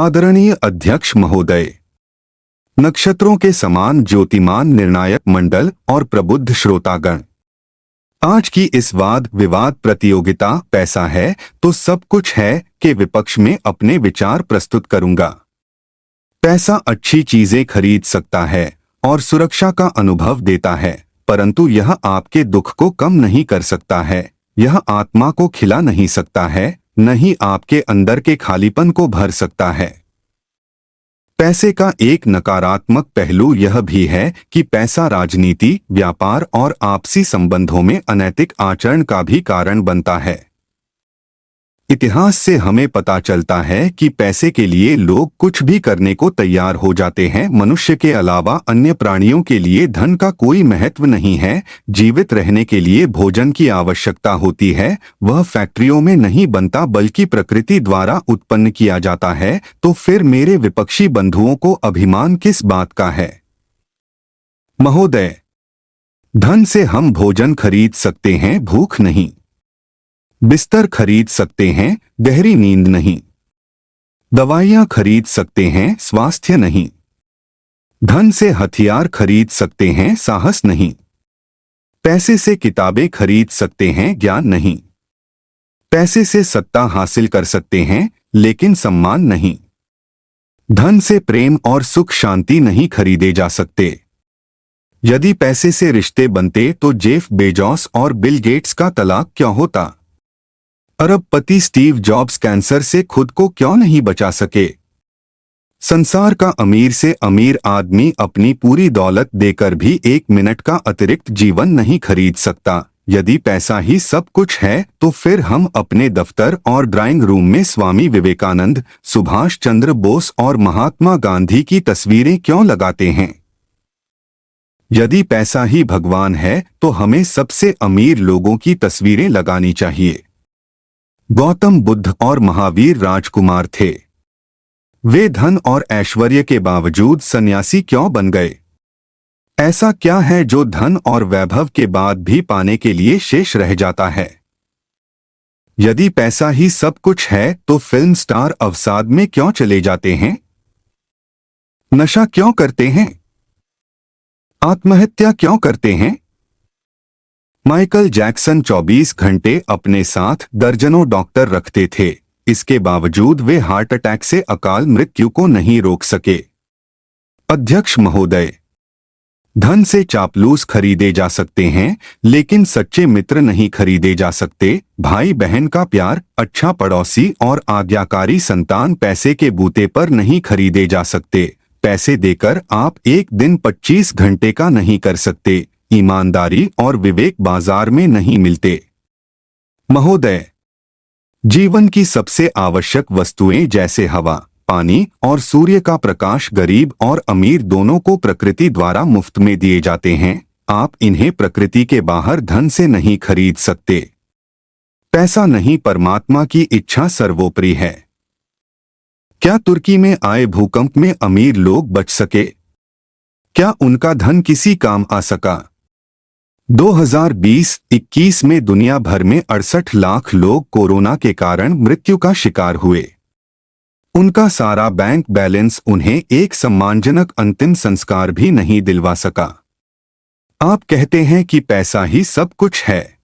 आदरणीय अध्यक्ष महोदय, नक्षत्रों के समान ज्योतिमान निर्णायक मंडल और प्रबुद्ध श्रोतागण, आज की इस वाद विवाद प्रतियोगिता पैसा है तो सब कुछ है के विपक्ष में अपने विचार प्रस्तुत करूंगा। पैसा अच्छी चीजें खरीद सकता है और सुरक्षा का अनुभव देता है, परंतु यह आपके दुख को कम नहीं कर सकता है, यह आत्मा को खिला नहीं सकता है, न ही आपके अंदर के खालीपन को भर सकता है। पैसे का एक नकारात्मक पहलू यह भी है कि पैसा राजनीति, व्यापार और आपसी संबंधों में अनैतिक आचरण का भी कारण बनता है। इतिहास से हमें पता चलता है कि पैसे के लिए लोग कुछ भी करने को तैयार हो जाते हैं। मनुष्य के अलावा अन्य प्राणियों के लिए धन का कोई महत्व नहीं है। जीवित रहने के लिए भोजन की आवश्यकता होती है, वह फैक्ट्रियों में नहीं बनता बल्कि प्रकृति द्वारा उत्पन्न किया जाता है। तो फिर मेरे विपक्षी बंधुओं को अभिमान किस बात का है? महोदय, धन से हम भोजन खरीद सकते हैं, भूख नहीं। बिस्तर खरीद सकते हैं, गहरी नींद नहीं। दवाइयां खरीद सकते हैं, स्वास्थ्य नहीं। धन से हथियार खरीद सकते हैं, साहस नहीं। पैसे से किताबें खरीद सकते हैं, ज्ञान नहीं। पैसे से सत्ता हासिल कर सकते हैं, लेकिन सम्मान नहीं। धन से प्रेम और सुख शांति नहीं खरीदे जा सकते। यदि पैसे से रिश्ते बनते तो जेफ बेजोस और बिल गेट्स का तलाक क्यों होता? अरबपति स्टीव जॉब्स कैंसर से खुद को क्यों नहीं बचा सके? संसार का अमीर से अमीर आदमी अपनी पूरी दौलत देकर भी 1 मिनट का अतिरिक्त जीवन नहीं खरीद सकता। यदि पैसा ही सब कुछ है तो फिर हम अपने दफ्तर और ड्राइंग रूम में स्वामी विवेकानंद, सुभाष चंद्र बोस और महात्मा गांधी की तस्वीरें क्यों लगाते हैं? यदि पैसा ही भगवान है तो हमें सबसे अमीर लोगों की तस्वीरें लगानी चाहिए। गौतम बुद्ध और महावीर राजकुमार थे। वे धन और ऐश्वर्य के बावजूद सन्यासी क्यों बन गए? ऐसा क्या है जो धन और वैभव के बाद भी पाने के लिए शेष रह जाता है? यदि पैसा ही सब कुछ है तो फिल्म स्टार अवसाद में क्यों चले जाते हैं? नशा क्यों करते हैं? आत्महत्या क्यों करते हैं? माइकल जैक्सन 24 घंटे अपने साथ दर्जनों डॉक्टर रखते थे, इसके बावजूद वे हार्ट अटैक से अकाल मृत्यु को नहीं रोक सके। अध्यक्ष महोदय, धन से चापलूस खरीदे जा सकते हैं, लेकिन सच्चे मित्र नहीं खरीदे जा सकते। भाई बहन का प्यार, अच्छा पड़ोसी और आज्ञाकारी संतान पैसे के बूते पर नहीं खरीदे जा सकते। पैसे देकर आप एक दिन 25 घंटे का नहीं कर सकते। ईमानदारी और विवेक बाजार में नहीं मिलते। महोदय, जीवन की सबसे आवश्यक वस्तुएं जैसे हवा, पानी और सूर्य का प्रकाश गरीब और अमीर दोनों को प्रकृति द्वारा मुफ्त में दिए जाते हैं। आप इन्हें प्रकृति के बाहर धन से नहीं खरीद सकते। पैसा नहीं, परमात्मा की इच्छा सर्वोपरि है। क्या तुर्की में आए भूकंप में अमीर लोग बच सके? क्या उनका धन किसी काम आ सका? 2020-21 में दुनिया भर में 68 लाख लोग कोरोना के कारण मृत्यु का शिकार हुए। उनका सारा बैंक बैलेंस उन्हें एक सम्मानजनक अंतिम संस्कार भी नहीं दिलवा सका। आप कहते हैं कि पैसा ही सब कुछ है।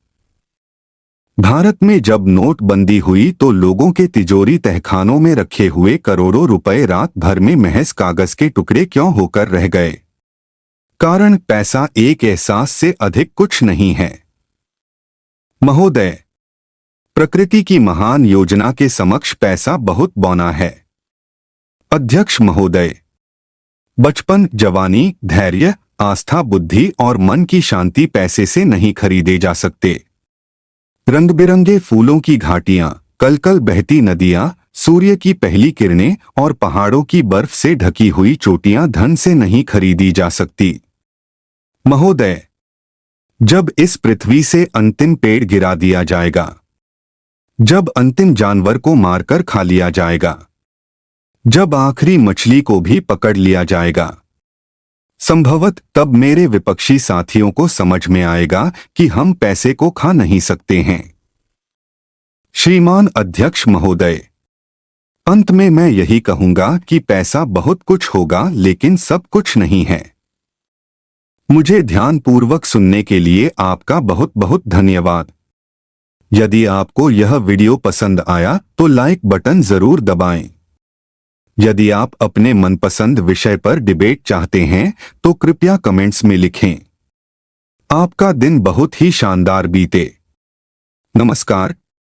भारत में जब नोटबंदी हुई तो लोगों के तिजोरी तहखानों में रखे हुए करोड़ों रुपए रात भर में महज कागज के टुकड़े क्यों होकर रह गए? कारण पैसा एक एहसास से अधिक कुछ नहीं है। महोदय, प्रकृति की महान योजना के समक्ष पैसा बहुत बौना है। अध्यक्ष महोदय, बचपन, जवानी, धैर्य, आस्था, बुद्धि और मन की शांति पैसे से नहीं खरीदे जा सकते। रंग बिरंगे फूलों की घाटियां, कलकल बहती नदियां, सूर्य की पहली किरणें और पहाड़ों की बर्फ से ढकी हुई चोटियां धन से नहीं खरीदी जा सकती। महोदय, जब इस पृथ्वी से अंतिम पेड़ गिरा दिया जाएगा, जब अंतिम जानवर को मारकर खा लिया जाएगा, जब आखिरी मछली को भी पकड़ लिया जाएगा, संभवत तब मेरे विपक्षी साथियों को समझ में आएगा कि हम पैसे को खा नहीं सकते हैं। श्रीमान अध्यक्ष महोदय, अंत में मैं यही कहूंगा कि पैसा बहुत कुछ होगा लेकिन सब कुछ नहीं है। मुझे ध्यानपूर्वक सुनने के लिए आपका बहुत बहुत धन्यवाद। यदि आपको यह वीडियो पसंद आया तो लाइक बटन जरूर दबाएं। यदि आप अपने मनपसंद विषय पर डिबेट चाहते हैं तो कृपया कमेंट्स में लिखें। आपका दिन बहुत ही शानदार बीते। नमस्कार।